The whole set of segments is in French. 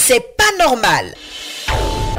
C'est pas normal.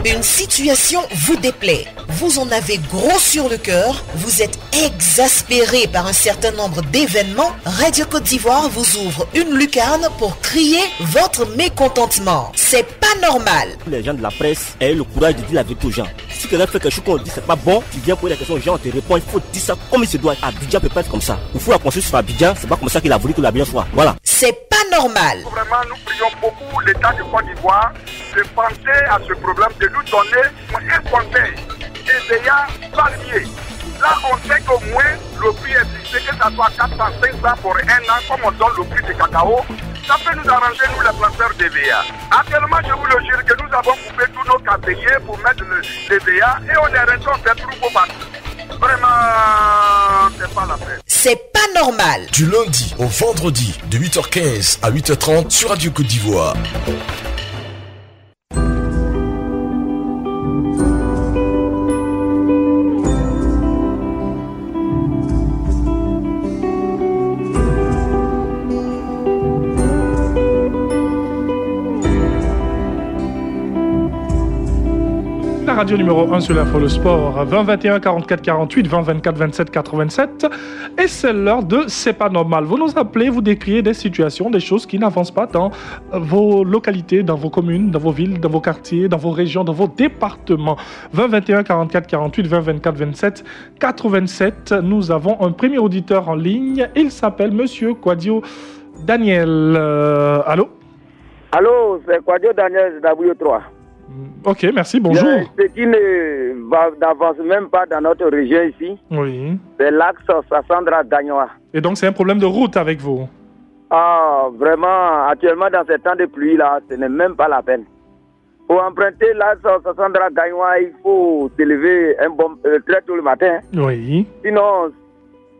Une situation vous déplaît, vous en avez gros sur le cœur, vous êtes exaspéré par un certain nombre d'événements, Radio Côte d'Ivoire vous ouvre une lucarne pour crier votre mécontentement. C'est pas normal. Les gens de la presse aient le courage de dire la vérité aux gens. Si quelqu'un fait quelque chose qu'on dit c'est pas bon, tu viens poser la question aux gens, on te répond, il faut dire ça comme il se doit. Abidjan peut pas être comme ça. Il faut la construire sur Abidjan, c'est pas comme ça qu'il a voulu que l'Abidjan soit. Voilà. C'est pas normal. Vraiment, nous prions beaucoup l'État de Côte d'Ivoire de penser à ce problème, de nous donner un conseil. Et déjà, palmier. Là, on sait qu'au moins, le prix est fixé, que ça soit 400-500 pour un an, comme on donne le prix du cacao. Ça peut nous arranger, nous, les planteurs d'EVA. Actuellement, je vous le jure que nous avons coupé tous nos caféiers pour mettre l'EVA et on est resté, on fait tout partout. Vraiment, c'est pas la peine. C'est pas normal. Du lundi au vendredi, de 8h15 à 8h30 sur Radio Côte d'Ivoire. Radio numéro 1 sur l'info le sport, 20 21 44 48, 20 24 27 87, et c'est l'heure de C'est pas normal. Vous nous appelez, vous décrivez des situations, des choses qui n'avancent pas dans vos localités, dans vos communes, dans vos villes, dans vos quartiers, dans vos régions, dans vos départements. 20 21 44 48, 20 24 27 87. Nous avons un premier auditeur en ligne, il s'appelle Monsieur Kwadio Daniel. Allô? Allô, c'est Kwadio Daniel W3. Ok, merci, bonjour. Ce qui n'avance même pas dans notre région ici, oui, c'est l'axe Sassandra Gagnoa. Et donc c'est un problème de route avec vous? Ah, vraiment, actuellement dans ces temps de pluie là, ce n'est même pas la peine. Pour emprunter l'axe Sassandra Gagnoa, il faut s'élever très tôt le matin. Oui. Sinon,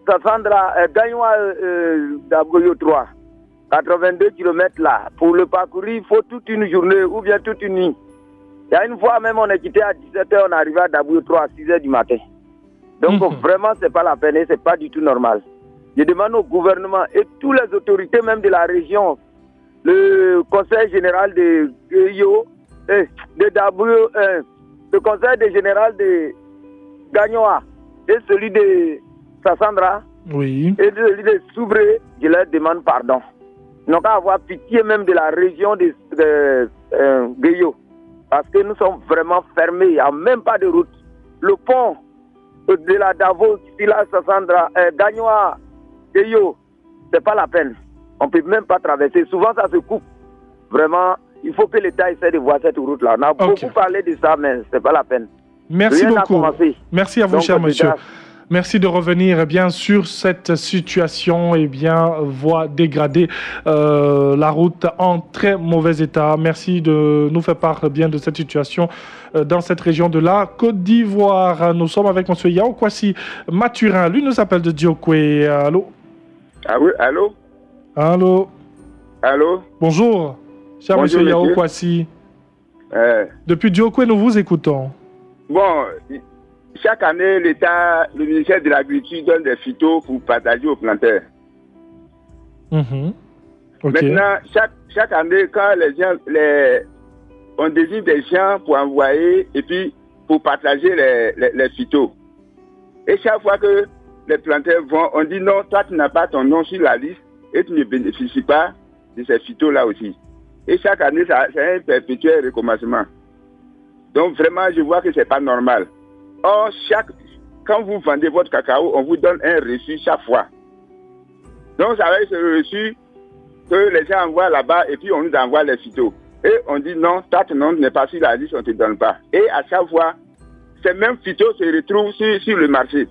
Sassandra Gagnoa Daboyo 3, 82 km là, pour le parcourir, il faut toute une journée ou bien toute une nuit. Il y a une fois même, on est quitté à 17h, on est arrivé à Dabouyo 3 à 6h du matin. Donc vraiment, c'est pas la peine et c'est pas du tout normal. Je demande au gouvernement et toutes les autorités, même de la région, le conseil général de Yo, de Dabouyo, le conseil général de Gagnoa et celui de Sassandra, oui, et celui de Soubré, je leur demande pardon. Ils n'ont qu'à avoir pitié même de la région de Guéyo. Parce que nous sommes vraiment fermés, il n'y a même pas de route. Le pont de la Davos, Sila, Sassandra, Gagnoa, Guéyo, c'est pas la peine. On ne peut même pas traverser. Souvent, ça se coupe. Vraiment, il faut que l'État essaie de voir cette route-là. On a beaucoup parlé de ça, mais c'est pas la peine. Merci beaucoup. Merci à vous, cher monsieur. Merci de revenir bien sur cette situation voie dégradée, la route en très mauvais état. Merci de nous faire part bien de cette situation dans cette région de la Côte d'Ivoire. Nous sommes avec M. Yao Kwasi Mathurin. Lui nous appelle de Diokwe. Allô? Ah oui, allô? Allô? Allô? Bonjour, cher Bonjour, M. Yao Kwasi. Depuis Diokwe, nous vous écoutons. Bon, chaque année, l'État, le ministère de l'Agriculture donne des phytos pour partager aux planteurs. Okay. Maintenant, chaque année, quand les gens, on désigne des gens pour envoyer et puis pour partager les phytos. Et chaque fois que les planteurs vont, on dit non, toi tu n'as pas ton nom sur la liste et tu ne bénéficies pas de ces phytos-là aussi. Et chaque année, c'est un perpétuel recommencement. Donc vraiment, je vois que c'est pas normal. Or, quand vous vendez votre cacao, on vous donne un reçu chaque fois. Donc, ça va être ce reçu que les gens envoient là-bas et puis on nous envoie les phytos. Et on dit non, ton nom n'est pas sur la liste, on ne te donne pas. Et à chaque fois, ces mêmes phytos se retrouvent sur le marché.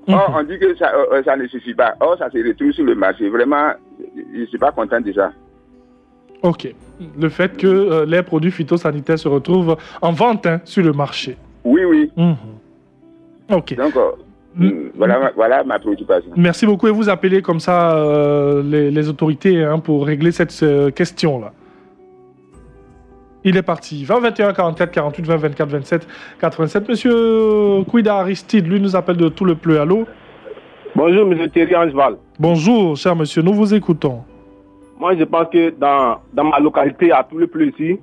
Or, on dit que ça ne suffit pas. Or, ça se retrouve sur le marché. Vraiment, je ne suis pas content de ça. Ok. Le fait que les produits phytosanitaires se retrouvent en vente sur le marché. Oui. Ok. Donc, voilà ma préoccupation. Merci beaucoup. Et vous appelez comme ça les autorités pour régler cette question-là. Il est parti. 20 21 44 48 20 24 27 87. Monsieur Kouida Aristide, lui, nous appelle de tout le pleu. Allô? Bonjour, monsieur Thierry Angeval. Bonjour, cher monsieur. Nous vous écoutons. moi, je pense que dans ma localité, à Toulepleu ici,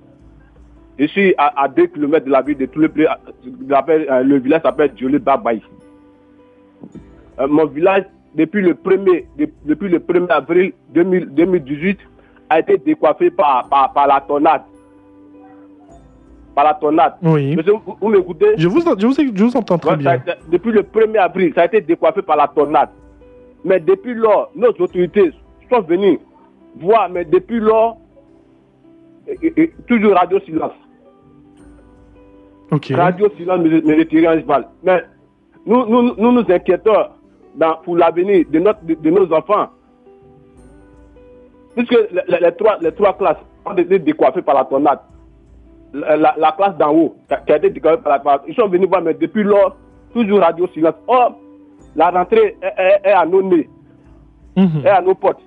je suis à 2 km de la ville de Toulepleu. Le village s'appelle Diolé Babaï. Mon village, depuis le 1er avril 2018, a été décoiffé par la tornade. Par la tornade. Oui. Monsieur, vous m'écoutez? Je vous entends très bien. Depuis le 1er avril, ça a été décoiffé par la tornade. Mais depuis lors, nos autorités sont venues voir, mais depuis lors, toujours radio silence. Okay. Radio silence, mais le tirage-balle. Mais nous inquiétons pour l'avenir de nos enfants. Puisque les trois classes ont été décoiffées par la tornade. La classe d'en haut, qui a été décoiffée par la tornade, ils sont venus voir, mais depuis lors, toujours radio silence. Or, la rentrée est à nos nez, est à nos portes.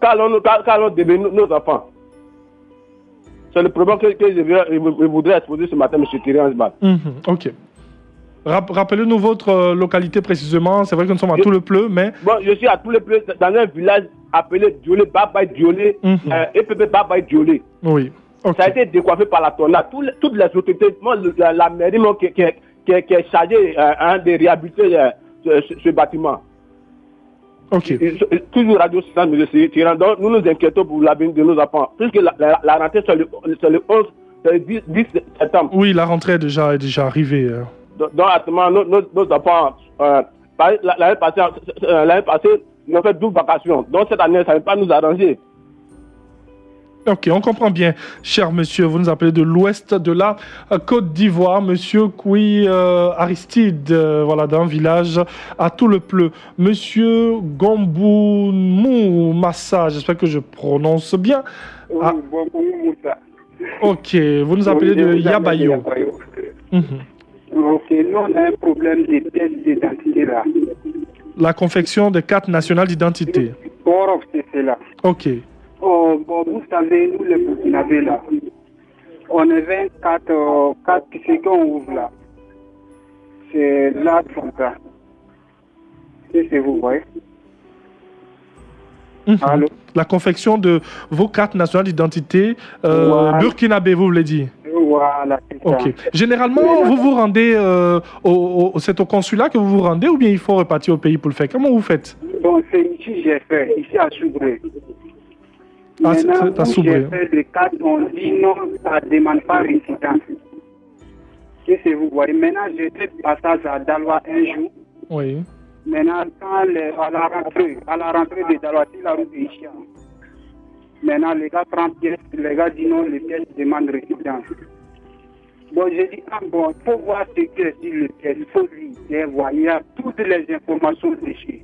Qu'allons devenir nos enfants? C'est le problème que je voudrais exposer ce matin, M. Thierry Ansbal. Ok. Rappelez-nous votre localité précisément. C'est vrai que nous sommes à Toulepleu, mais... Bon, je suis à Toulepleu, dans un village appelé Diolé Babaï Diolé, EPP Babaï Diolé. Oui. Okay. Ça a été décoiffé par la tornade. Toutes les autorités, la mairie qui est chargée de réhabiliter ce bâtiment. Ok. Toujours radio silence, M. Donc, nous nous inquiétons pour l'avenir de nos enfants. Puisque la rentrée, c'est le 11, c'est le 10 septembre. Oui, la rentrée est déjà arrivée. Donc, actuellement, nos enfants, l'année passée, ils ont fait 12 vacations. Donc, cette année, ça ne va pas nous arranger. Ok, on comprend bien, cher monsieur. Vous nous appelez de l'ouest de la Côte d'Ivoire, monsieur Koui Aristide, voilà, d'un village à Toulepleu. Monsieur Gomboumou Massa, j'espère que je prononce bien. Oui, Moussa. Ok, vous nous appelez de Yabayo. Ok, nous on a un problème de pièces d'identité là. La confection des cartes nationales d'identité. C'est cela. Ok. Oh, bon, vous savez, nous les Burkinabés là, on est 24 ce qu'on ouvre là. C'est là comme ça. C'est vous voyez. Allô? La confection de vos cartes nationales d'identité voilà. Burkinabé, vous voulez dire? Voilà, c'est ça. Ok. Généralement, vous vous rendez, c'est au consulat que vous vous rendez ou bien il faut repartir au pays pour le faire? Comment vous faites? Bon, c'est ici j'ai fait, ici à Soubré. Ah, c'est à Soubré. J'ai fait des cartes, on dit non, ça ne demande pas résidence. Qu'est-ce que vous voyez? Maintenant, j'étais passage à Daloa un jour. Oui. Maintenant, à la rentrée de Daloa, c'est la route ici. Maintenant, les gars prennent pièces, les gars disent non, les pièces demandent résidence. Bon, j'ai dit, bon, il faut voir ce que dit le pièce, il faut lire, voir, il y a toutes les informations dessus.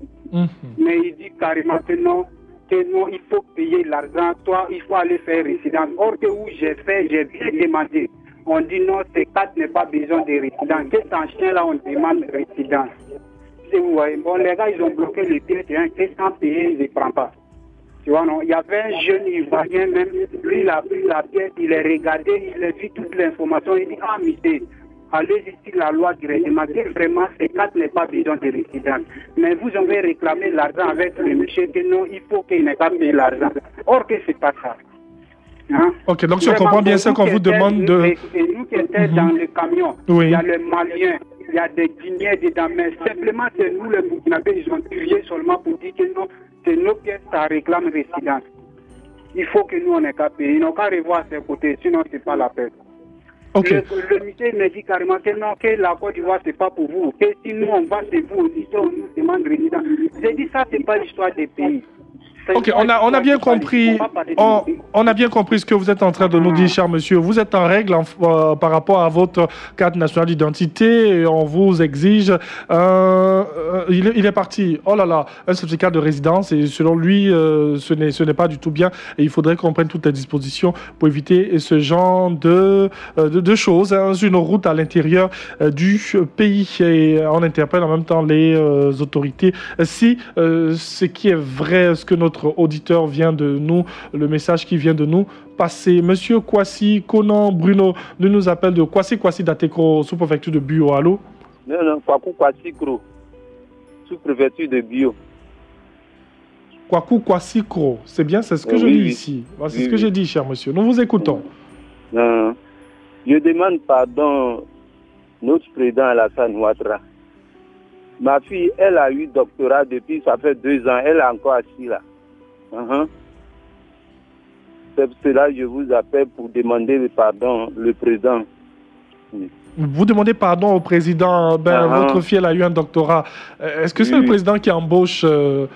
Mais il dit carrément que non, il faut payer l'argent, toi, il faut aller faire résidence. Or que où j'ai bien demandé. On dit non, ces cartes n'est pas besoin de résidence. Qu'est-ce qu'en chien là, on demande résidence. Vous voyez, bon, les gars, ils ont bloqué les pièces, qu'est-ce qu'en payer, ils ne prennent pas. Tu vois, non, il y avait un jeune Ivoirien même, lui, il a pris la pièce, il a regardé, il a vu toute l'information, il dit, ah, mais allez ici la loi directement, que vraiment, ces cartes n'est pas besoin de résidence. Mais vous avez réclamé l'argent avec le monsieur, que non, il faut qu'il n'ait pas payé l'argent. Or que c'est pas ça. Hein? Ok, donc je comprends bien ça qu'on vous demande de... Nous qui étions dans le camion, oui. Il y a les Maliens, il y a des Guinéens dedans, mais simplement c'est nous les Burkinabés, ils ont crié seulement pour dire que non, c'est nos pièces, ça réclame résidence. Il faut que nous on ait qu'à payer, ils n'ont qu'à revoir à ses côtés, sinon c'est pas la peine. Okay. Le monsieur me dit carrément que non, que la Côte d'Ivoire c'est pas pour vous, que si nous on va chez vous aussi, on nous demande résidence. J'ai dit ça c'est pas l'histoire des pays. Ok, on a bien compris. On a bien compris ce que vous êtes en train de nous dire, cher monsieur. Vous êtes en règle par rapport à votre carte nationale d'identité et on vous exige. Il est parti. Oh là là, un certificat de résidence et selon lui, ce n'est pas du tout bien. Et il faudrait qu'on prenne toutes les dispositions pour éviter ce genre de choses. Hein, une route à l'intérieur du pays et on interpelle en même temps les autorités. Si ce qui est vrai, ce que notre auditeur vient de nous, le message qui vient de nous passer. Monsieur Kwasi Konan Bruno nous appelle de Kwasi Dateko, sous-préfecture de Bio. Allô? Non, Kwasi Kro, sous-préfecture de Bio. Kwaku Kwasikro. C'est bien, c'est ce que je dis ici. Voilà, c'est ce que j'ai dit, cher monsieur. Nous vous écoutons. Je demande pardon notre président Alassane Ouattara. Ma fille, elle a eu doctorat depuis, ça fait 2 ans. Elle est encore assise là. C'est pour cela que je vous appelle pour demander pardon le président. Vous demandez pardon au président. Votre fille, elle a eu un doctorat. Est-ce que c'est le président qui embauche Non,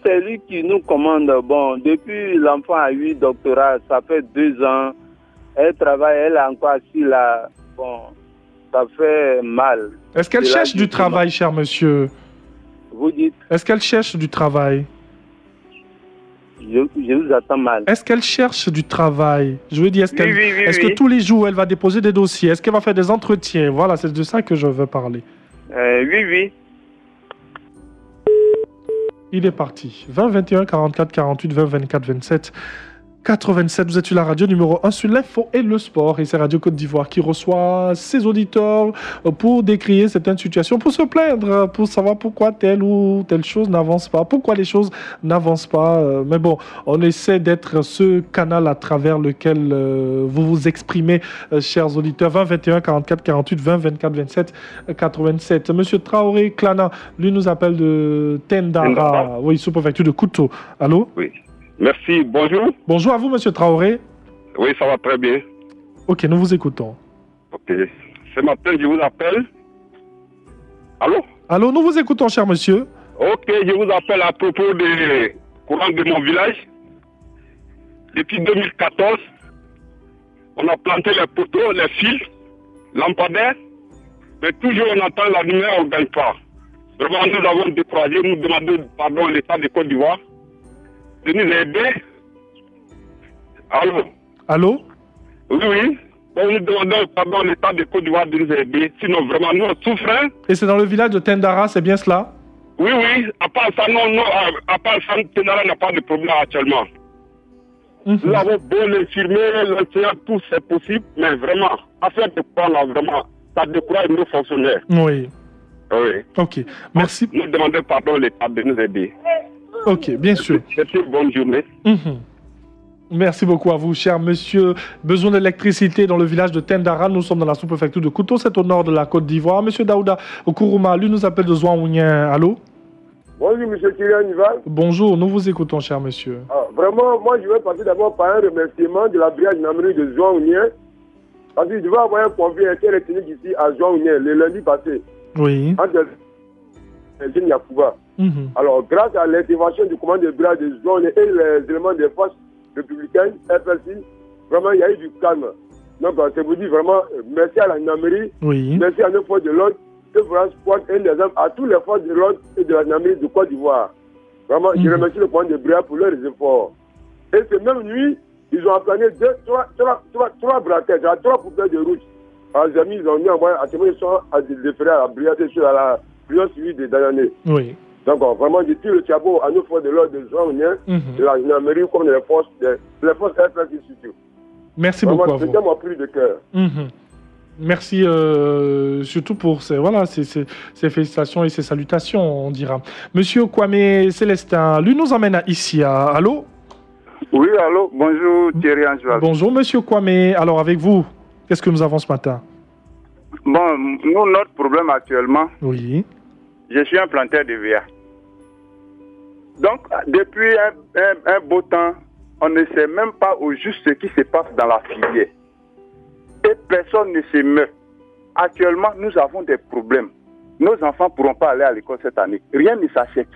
c'est lui qui nous commande. Bon, depuis l'enfant a eu doctorat, ça fait 2 ans. Elle travaille, elle est encore assise là. Bon, ça fait mal. Est-ce qu'elle cherche du travail, cher monsieur? Vous dites? Est-ce qu'elle cherche du travail? Je vous attends mal. Est-ce qu'elle cherche du travail? Je veux dire, est-ce que tous les jours, elle va déposer des dossiers? Est-ce qu'elle va faire des entretiens? Voilà, c'est de ça que je veux parler. Oui. Il est parti. 20 21 44 48 20 24 27 87. Vous êtes sur la radio numéro 1 sur l'info et le sport. Et c'est Radio Côte d'Ivoire qui reçoit ses auditeurs pour décrire certaines situations, pour se plaindre, pour savoir pourquoi telle ou telle chose n'avance pas, pourquoi les choses n'avancent pas. Mais bon, on essaie d'être ce canal à travers lequel vous vous exprimez, chers auditeurs. 20 21 44 48 20 24 27 87. Monsieur Traoré Klana, lui nous appelle de Tendara, oui, sous-préfecture de Kouto. Allô? Oui. Merci, bonjour. Bonjour à vous, monsieur Traoré. Oui, ça va très bien. Ok, nous vous écoutons. Ok. Ce matin, je vous appelle. Allô? Allô, nous vous écoutons, cher monsieur. Ok, je vous appelle à propos des courants de mon village. Depuis 2014, on a planté les poteaux, les fils, lampadaires, mais toujours on entend la lumière, on ne gagne pas. Vraiment, nous avons découragé, nous demandons pardon à l'État de Côte d'Ivoire de nous aider. Allô? Allô? Oui. Bon, nous demandons pardon à l'État de Côte d'Ivoire de nous aider. Sinon, vraiment, nous souffrons. Et c'est dans le village de Tendara, c'est bien cela? Oui. À part ça, non, à part ça, Tendara n'a pas de problème actuellement. Nous avons beau l'infirmier, l'enseignant, tout c'est possible, mais vraiment, affaire de quoi là, vraiment, ça décourage nos fonctionnaires. Oui. Ok, merci. Nous demandons pardon à l'État de nous aider. Ok, bien sûr. C'est une bonne journée. Merci beaucoup à vous, cher monsieur. Besoin d'électricité dans le village de Tendara. Nous sommes dans la sous-préfecture de Kouto, c'est au nord de la Côte d'Ivoire. Monsieur Daouda Okourouma, lui nous appelle de Zouaounien. Allô? Bonjour, monsieur Kylian Nival. Bonjour, nous vous écoutons, cher monsieur. Vraiment, moi, je vais passer d'abord par un remerciement de la brigade Namri de Zouaounien. Parce que je vais avoir un conflit interethnique ici à Zouaounien le lundi passé. Oui. Entre les Yakouba. Alors, grâce à l'intervention du commandant de brigade de Zouaounien et les éléments des forces républicaines, FLC, vraiment, il y a eu du calme. Donc, c'est vous dire vraiment, merci à la Namri, merci à nos forces de l'ordre, que France porte un exemple à tous les forces de l'ordre et de la Namri de Côte d'Ivoire. Vraiment, je remercie le commandant de brigade pour leurs efforts. Et cette même nuit, ils ont plané 3 braquettes, 3 poupées de rouge. Alors, les amis, ils ont mis en moyen à témoigner à déférer à la brigade sur la prison civile de Dayané. Oui. Donc, vraiment, je tire le chapeau à nos forces de l'ordre de Zouaounien, de la Namri, comme les forces FLC surtout. Merci beaucoup à vous. C'était mon plus de cœur. Merci surtout pour ces félicitations et ces salutations, on dira. Monsieur Kwame Célestin, lui nous emmène ici. Allô? Oui, allô, bonjour Thierry Angeval. Bonjour monsieur Kwame, alors avec vous, qu'est-ce que nous avons ce matin? Bon, nous, notre problème actuellement, oui. Je suis un planteur de verre. Donc, depuis un beau temps, on ne sait même pas au juste ce qui se passe dans la filière. Et personne ne se meurt. Actuellement, nous avons des problèmes. Nos enfants ne pourront pas aller à l'école cette année. Rien ne s'achète.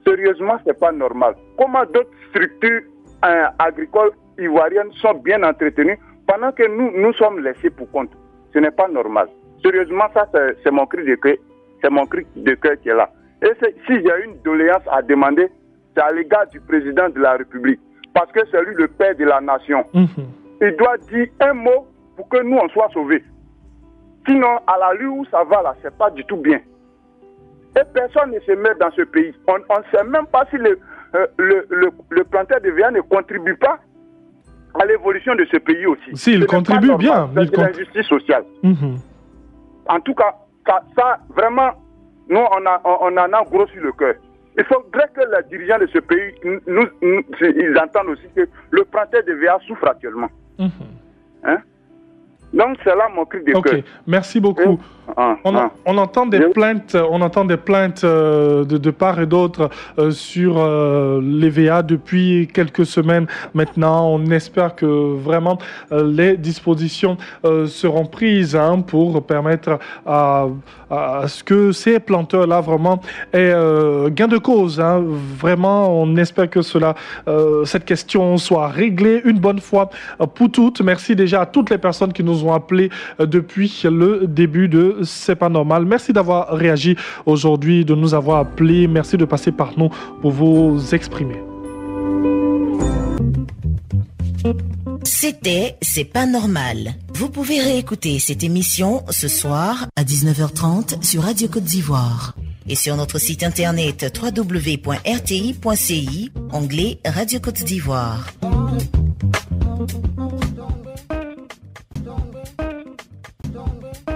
Sérieusement, ce n'est pas normal. Comment d'autres structures agricoles ivoiriennes sont bien entretenues pendant que nous sommes laissés pour compte? Ce n'est pas normal. Sérieusement, ça, c'est mon cri de cœur. C'est mon cri de cœur qui est là. Et si j'ai une doléance à demander, c'est à l'égard du président de la République. Parce que c'est lui le père de la nation. Il doit dire un mot pour que nous, on soit sauvés. Sinon, à la lueur où ça va là, c'est pas du tout bien. Et personne ne se met dans ce pays. On ne sait même pas si le planteur de verre ne contribue pas à l'évolution de ce pays aussi. S'il contribue bien. C'est de l'injustice sociale. En tout cas, ça vraiment, nous, on en a gros sur le cœur. Il faudrait que les dirigeants de ce pays, ils entendent aussi que le planteur de VA souffre actuellement. Hein? Donc c'est là mon cri de cœur. Ok, merci beaucoup. On entend des plaintes, de part et d'autre sur les VA depuis quelques semaines maintenant. On espère que vraiment les dispositions seront prises pour permettre à ce que ces planteurs-là vraiment aient gain de cause. Vraiment, on espère que cette question soit réglée une bonne fois pour toutes. Merci déjà à toutes les personnes qui nous ont appelés depuis le début de C'est pas normal. Merci d'avoir réagi aujourd'hui, de nous avoir appelés. Merci de passer par nous pour vous exprimer. C'était C'est pas normal. Vous pouvez réécouter cette émission ce soir à 19h30 sur Radio Côte d'Ivoire et sur notre site internet www.rti.ci, onglet Radio Côte d'Ivoire.